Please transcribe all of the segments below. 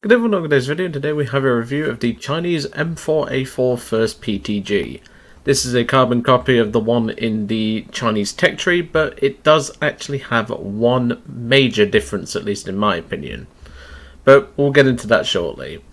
Good evening on today's video, and today we have a review of the Chinese M4A4 first PTG. This is a carbon copy of the one in the Chinese tech tree, but it does actually have one major difference, at least in my opinion. But we'll get into that shortly.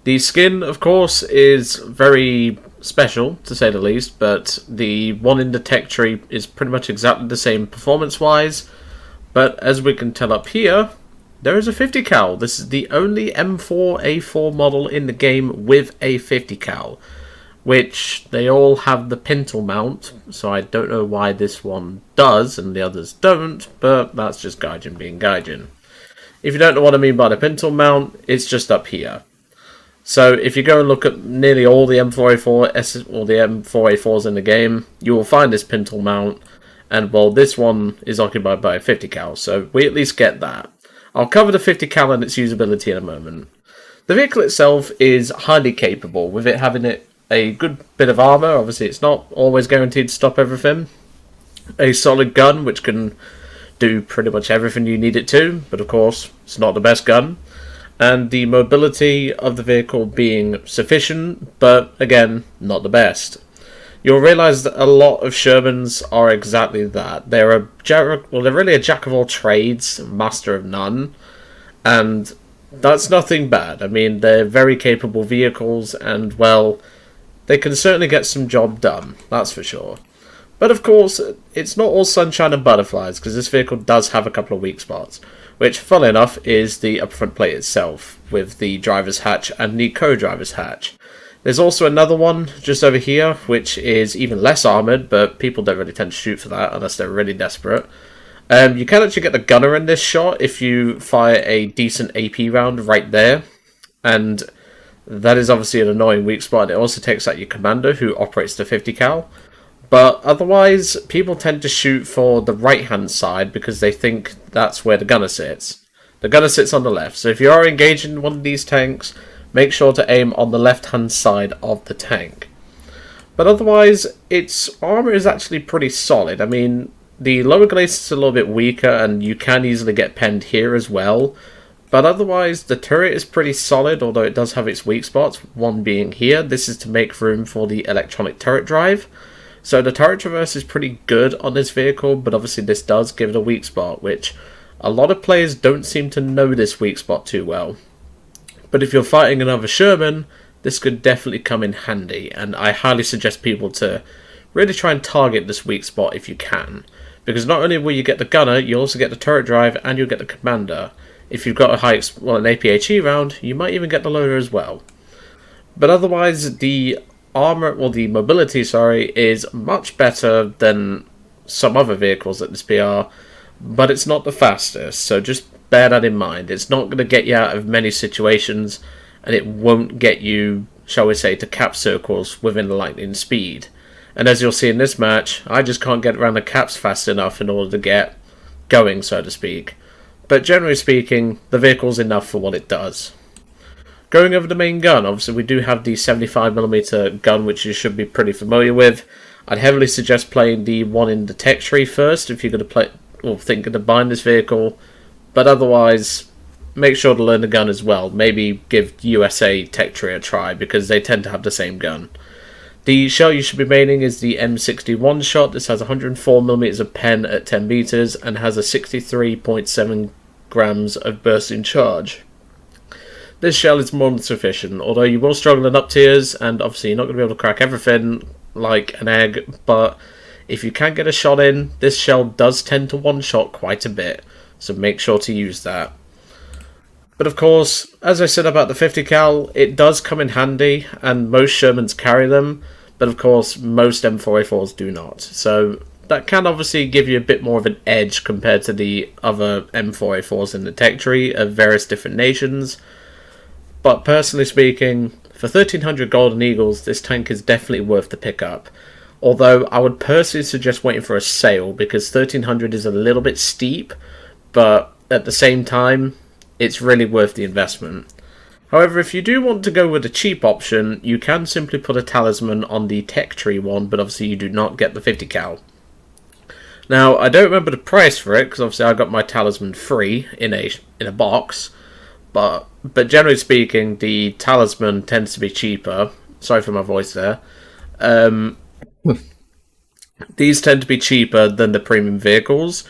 The skin, of course, is very special, to say the least, but the one in the tech tree is pretty much exactly the same performance-wise. But as we can tell up here, there is a 50 cal. This is the only M4A4 model in the game with a 50 cal, which they all have the pintle mount, so I don't know why this one does and the others don't, but that's just Gaijin being Gaijin. If you don't know what I mean by the pintle mount, it's just up here. So if you go and look at nearly all the M4A4 or the M4A4s in the game, you will find this pintle mount, and well, this one is occupied by a 50 cal, so we at least get that. I'll cover the 50 cal and its usability in a moment. The vehicle itself is highly capable, with it having a good bit of armour. Obviously it's not always guaranteed to stop everything. A solid gun which can do pretty much everything you need it to, but of course it's not the best gun. And the mobility of the vehicle being sufficient, but again, not the best. You'll realise that a lot of Shermans are exactly that. They're really a jack of all trades, master of none, and that's nothing bad. I mean, they're very capable vehicles, and well, they can certainly get some job done, that's for sure. But of course, it's not all sunshine and butterflies, because this vehicle does have a couple of weak spots, which, funnily enough, is the upfront plate itself, with the driver's hatch and the co-driver's hatch. There's also another one just over here, which is even less armoured, but people don't really tend to shoot for that unless they're really desperate. You can actually get the gunner in this shot if you fire a decent AP round right there, and that is obviously an annoying weak spot. It also takes out your commander, who operates the 50 cal, but otherwise people tend to shoot for the right hand side because they think that's where the gunner sits. The gunner sits on the left, so if you are engaging one of these tanks, make sure to aim on the left-hand side of the tank. But otherwise, its armor is actually pretty solid. I mean, the lower glacis is a little bit weaker, and you can easily get penned here as well. But otherwise, the turret is pretty solid, although it does have its weak spots, one being here. This is to make room for the electronic turret drive. So the turret traverse is pretty good on this vehicle, but obviously this does give it a weak spot, which a lot of players don't seem to know this weak spot too well. But if you're fighting another Sherman, this could definitely come in handy, and I highly suggest people to really try and target this weak spot if you can. Because not only will you get the gunner, you also get the turret drive, and you'll get the commander. If you've got an APHE round, you might even get the loader as well. But otherwise, the armor, or the mobility, is much better than some other vehicles at this BR, but it's not the fastest, so just bear that in mind. It's not going to get you out of many situations, and it won't get you, shall we say, to cap circles within lightning speed. And as you'll see in this match, I just can't get around the caps fast enough in order to get going, so to speak. But generally speaking, the vehicle's enough for what it does. Going over the main gun, obviously we do have the 75mm gun, which you should be pretty familiar with. I'd heavily suggest playing the one in the tech tree first if you're going to play or thinking of buying this vehicle. But otherwise, make sure to learn the gun as well. Maybe give USA Tech Tree a try, because they tend to have the same gun. The shell you should be maining is the M61 shot. This has 104mm of pen at 10 meters and has a 63.7 grams of bursting charge. This shell is more than sufficient, although you will struggle in up tiers, and obviously you're not going to be able to crack everything like an egg, but if you can get a shot in, this shell does tend to one-shot quite a bit. So make sure to use that. But of course, as I said about the 50 cal, it does come in handy, and most Shermans carry them, but of course most M4A4s do not. So that can obviously give you a bit more of an edge compared to the other M4A4s in the tech tree of various different nations. But personally speaking, for 1300 Golden Eagles, this tank is definitely worth the pickup. Although I would personally suggest waiting for a sale, because 1300 is a little bit steep, but at the same time, it's really worth the investment. However, if you do want to go with a cheap option, you can simply put a talisman on the tech tree one, but obviously you do not get the 50 cal. Now, I don't remember the price for it, because obviously I got my talisman free in a box, But generally speaking, the Talisman tends to be cheaper. Sorry for my voice there. These tend to be cheaper than the premium vehicles,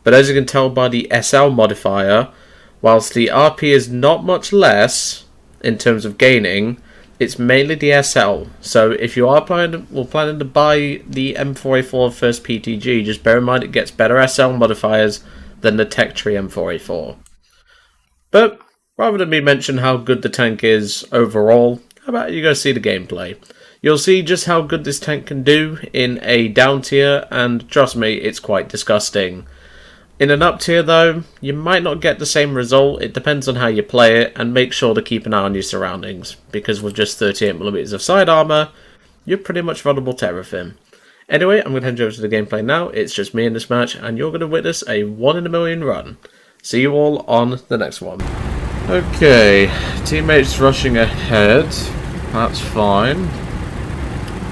but as you can tell by the SL modifier, whilst the RP is not much less in terms of gaining, it's mainly the SL. So if you are planning to buy the M4A4 first PTG, just bear in mind it gets better SL modifiers than the Tech Tree M4A4. But rather than me mention how good the tank is overall, how about you go see the gameplay? You'll see just how good this tank can do in a down tier, and trust me, it's quite disgusting. In an up tier though, you might not get the same result. It depends on how you play it, and make sure to keep an eye on your surroundings, because with just 38mm of side armour, you're pretty much vulnerable to everything. Anyway, I'm going to hand you over to the gameplay now. It's just me in this match, and you're going to witness a 1 in a million run. See you all on the next one. Okay, teammates rushing ahead. That's fine.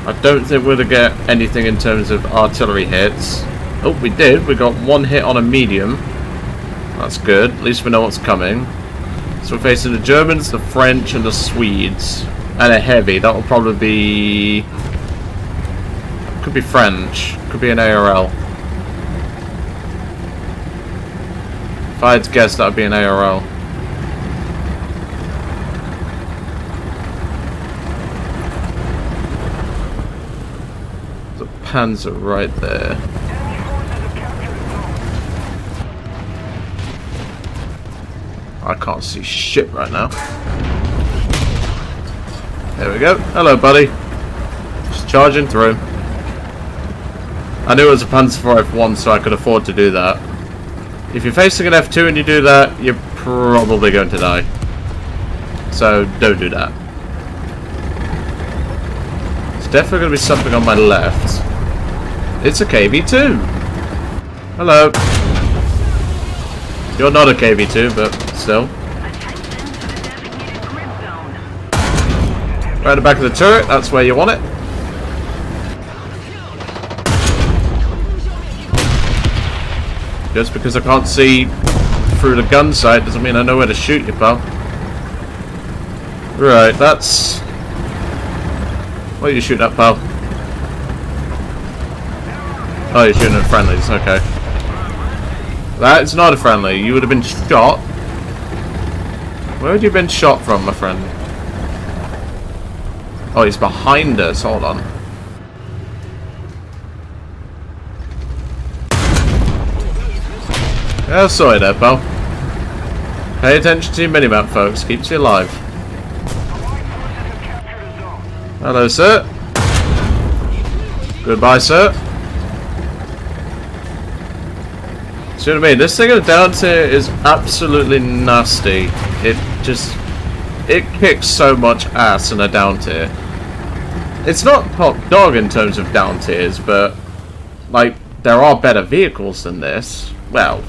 I don't think we're going to get anything in terms of artillery hits. Oh, we did. We got 1 hit on a medium. That's good. At least we know what's coming. So we're facing the Germans, the French, and the Swedes. And a heavy. That will probably be... Could be French. Could be an ARL. If I had to guess, that would be an ARL. The Panzer right there. I can't see shit right now. There we go. Hello, buddy. Just charging through. I knew it was a Panzer IV F1, so I could afford to do that. If you're facing an F2 and you do that, you're probably going to die. So, don't do that. There's definitely going to be something on my left. It's a KV2! Hello. You're not a KV2, but still. Right at the back of the turret, that's where you want it. Just because I can't see through the gun sight doesn't mean I know where to shoot you, pal. Right, that's... What are you shooting at, pal? Oh, you're shooting at friendlies, okay. That is not a friendly. You would have been shot. Where would you have been shot from, my friend? Oh, he's behind us. Hold on. Yeah, sorry there, pal. Pay attention to your minimap, folks. Keeps you alive. Hello, sir. Goodbye, sir. See what I mean? This thing in the down tier is absolutely nasty. It kicks so much ass in a down tier. It's not top dog in terms of down tiers, but like there are better vehicles than this. Well,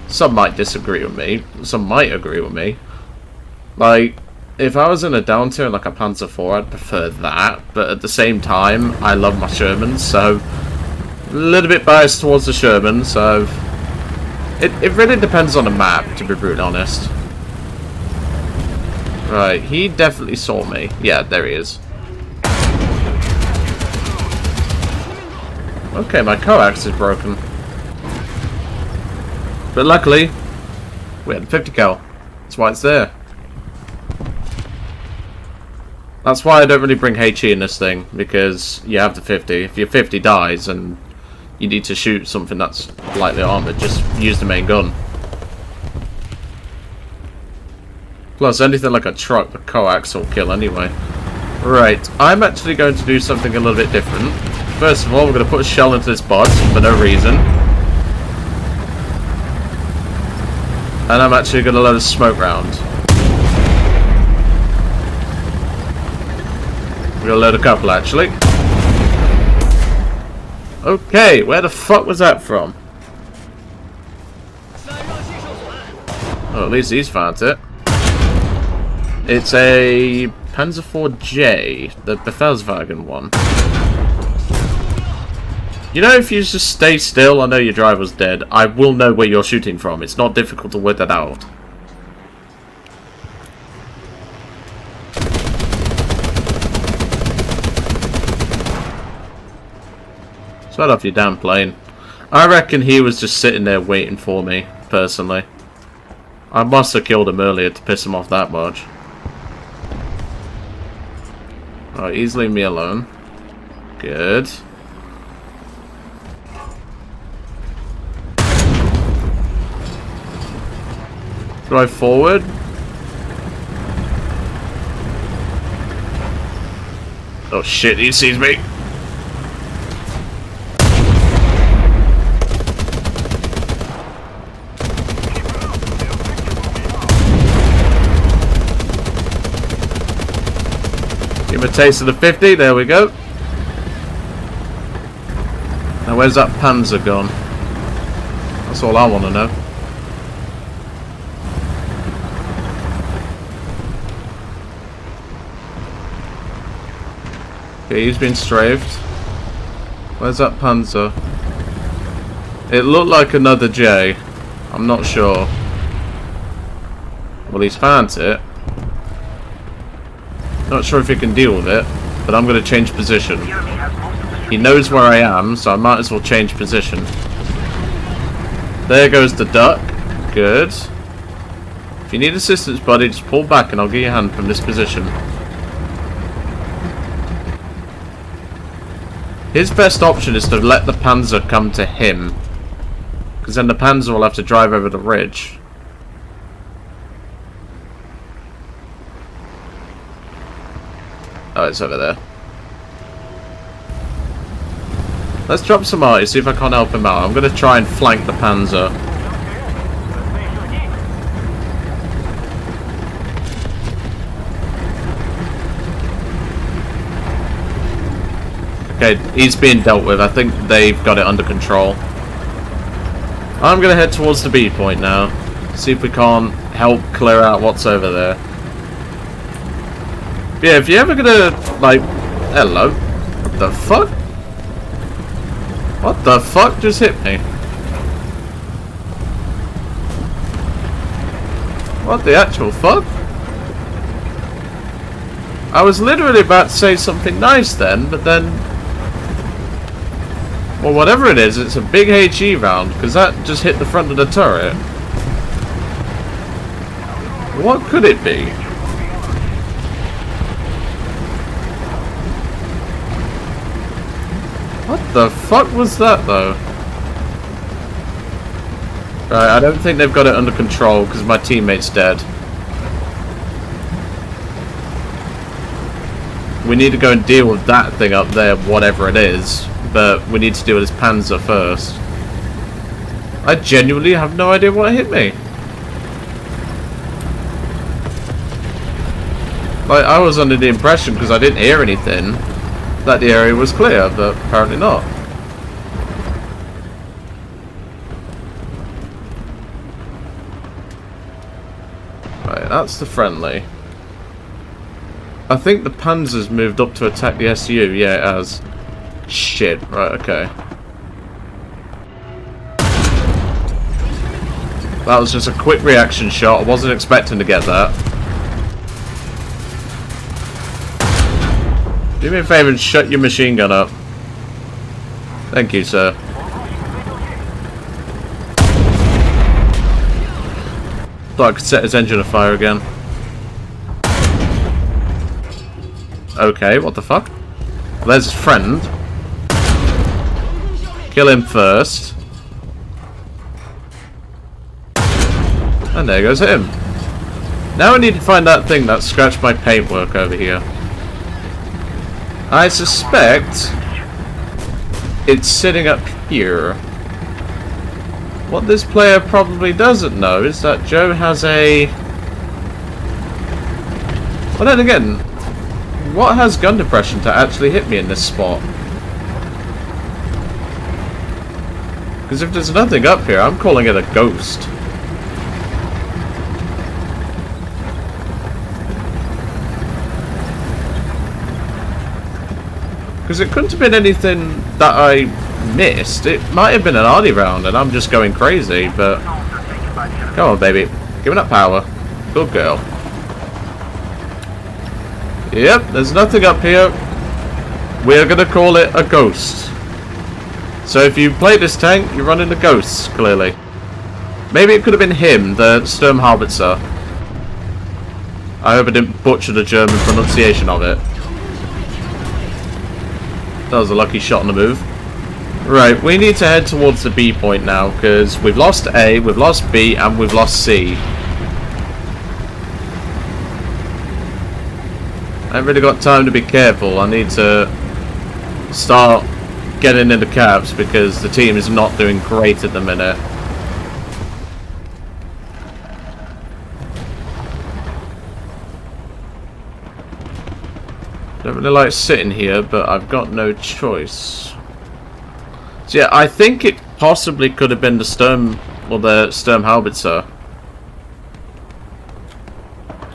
some might disagree with me. Some might agree with me. Like, if I was in a down tier like a Panzer IV, I'd prefer that. But at the same time, I love my Shermans, so a little bit biased towards the Sherman. So it really depends on the map, to be brutally honest. Right, he definitely saw me. Yeah, there he is. Okay, my coax is broken. But luckily, we had 50 cal. That's why it's there. That's why I don't really bring HE in this thing, because you have the 50. If your 50 dies and you need to shoot something that's lightly armoured, just use the main gun. Plus, anything like a truck, the coax will kill anyway. Right, I'm actually going to do something a little bit different. First of all, we're going to put a shell into this bot for no reason. And I'm actually going to load a smoke round. We're going to load a couple, actually. Okay, where the fuck was that from? Oh, at least he's found it. It's a Panzer IV-J, the Befehlswagen one. You know, if you just stay still, I know your driver's dead, I will know where you're shooting from. It's not difficult to work that out. Start off your damn plane. I reckon he was just sitting there waiting for me, personally. I must have killed him earlier to piss him off that much. Alright, he's leaving me alone. Good. Drive forward. Oh shit, he sees me. Give him a taste of the 50, there we go. Now where's that Panzer gone? That's all I want to know. Okay, he's been strafed. Where's that Panzer? It looked like another J. I'm not sure. Well, he's found it. Not sure if he can deal with it, but I'm going to change position. He knows where I am, so I might as well change position. There goes the duck. Good. If you need assistance, buddy, just pull back and I'll give you a hand from this position. His best option is to let the Panzer come to him, because then the Panzer will have to drive over the ridge. Oh, it's over there. Let's drop some arties, see if I can't help him out. I'm going to try and flank the Panzer. Okay, he's being dealt with. I think they've got it under control. I'm going to head towards the B point now. See if we can't help clear out what's over there. Yeah, if you're ever going to, like... Hello. What the fuck? What the fuck just hit me? What the actual fuck? I was literally about to say something nice then, but then... Well, whatever it is, it's a big HE round, because that just hit the front of the turret. What could it be? What the fuck was that, though? Right, I don't think they've got it under control, because my teammate's dead. We need to go and deal with that thing up there, whatever it is. But we need to deal with this Panzer first. I genuinely have no idea what hit me. Like, I was under the impression, because I didn't hear anything, that the area was clear, but apparently not. Right, that's the friendly. I think the Panzer's moved up to attack the SU. Yeah, it has. Shit, right, okay. That was just a quick reaction shot. I wasn't expecting to get that. Do me a favour and shut your machine gun up. Thank you, sir. Thought I could set his engine afire again. Okay, what the fuck? Well, there's his friend. Kill him first. And there goes him. Now I need to find that thing that scratched my paintwork over here. I suspect it's sitting up here. What this player probably doesn't know is that Joe has a... Well, then again, what has gun depression to actually hit me in this spot? Because if there's nothing up here, I'm calling it a ghost. Because it couldn't have been anything that I missed. It might have been an arty round and I'm just going crazy, but... Come on, baby. Give me that power. Good girl. Yep, there's nothing up here. We're going to call it a ghost. So if you play this tank, you run into ghosts, clearly. Maybe it could have been him, the Sturmhaubitzer. I hope I didn't butcher the German pronunciation of it. That was a lucky shot on the move. Right, we need to head towards the B point now, because we've lost A, we've lost B, and we've lost C. I haven't really got time to be careful. I need to start getting into caps because the team is not doing great at the minute. Don't really like sitting here, but I've got no choice. So yeah, I think it possibly could have been the Sturmhaubitzer.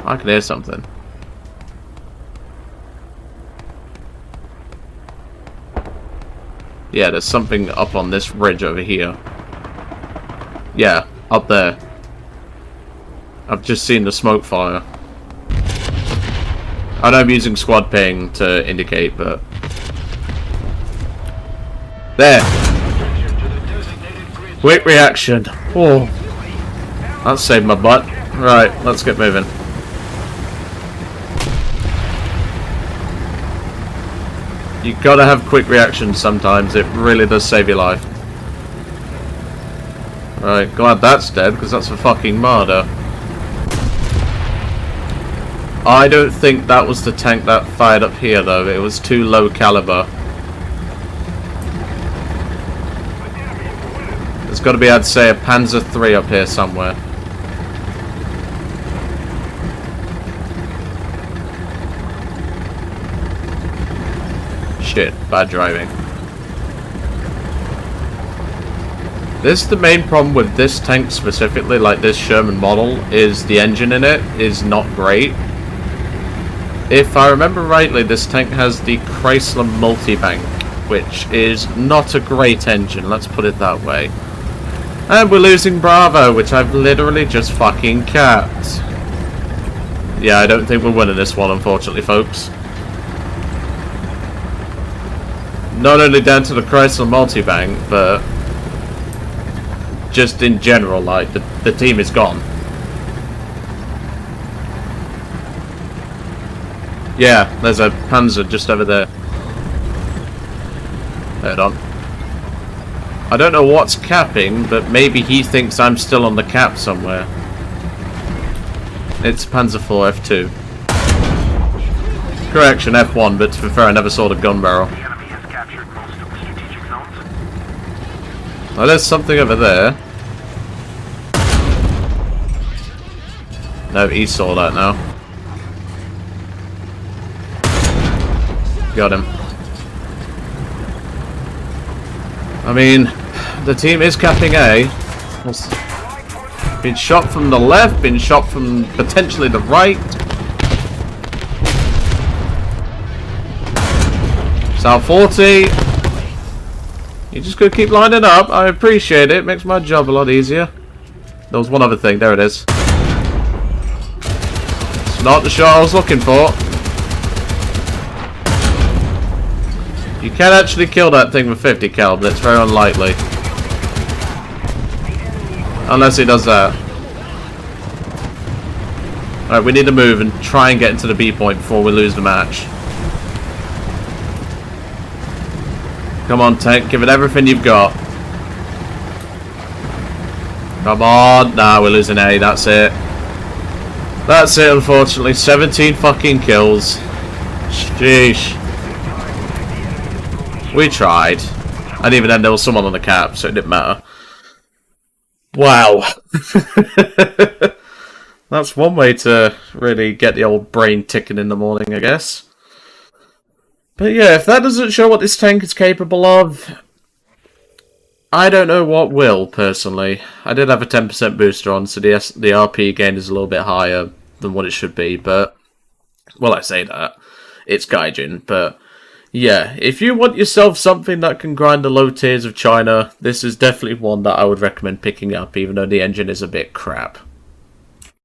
I can hear something. Yeah, there's something up on this ridge over here. Yeah, up there. I've just seen the smoke fire. I know I'm using squad ping to indicate, but... There! Quick reaction. Oh, that saved my butt. Right, let's get moving. You gotta have quick reactions sometimes. It really does save your life. Right, glad that's dead, because that's a fucking martyr. I don't think that was the tank that fired up here, though. It was too low caliber. There's got to be, I'd say, a Panzer III up here somewhere. Shit, bad driving. This is the main problem with this tank specifically, like this Sherman model, is the engine in it is not great. If I remember rightly, this tank has the Chrysler Multibank, which is not a great engine, let's put it that way. And we're losing Bravo, which I've literally just fucking capped. Yeah, I don't think we're winning this one, unfortunately, folks. Not only down to the Chrysler Multibank, but just in general, like, the team is gone. Yeah, there's a Panzer just over there. Hold on. I don't know what's capping, but maybe he thinks I'm still on the cap somewhere. It's Panzer IV F2. Correction, F1, but to be fair, I never saw the gun barrel. Oh, there's something over there. No, he saw that now. Got him. I mean, the team is capping A. It's been shot from the left, been shot from potentially the right. South 40. You just gotta keep lining up. I appreciate it. Makes my job a lot easier. There was one other thing. There it is. It's not the shot I was looking for. You can actually kill that thing with 50 cal, but it's very unlikely. Unless he does that. Alright, we need to move and try and get into the B point before we lose the match. Come on, tank, give it everything you've got. Come on. Nah, we're losing A, that's it. That's it, unfortunately. 17 fucking kills. Sheesh. We tried. And even then there was someone on the cap, so it didn't matter. Wow. That's one way to really get the old brain ticking in the morning, I guess. But yeah, if that doesn't show what this tank is capable of, I don't know what will, personally. I did have a 10% booster on, so the RP gain is a little bit higher than what it should be, but... Well, I say that. It's Gaijin, but... Yeah, if you want yourself something that can grind the low tiers of China, this is definitely one that I would recommend picking up, even though the engine is a bit crap.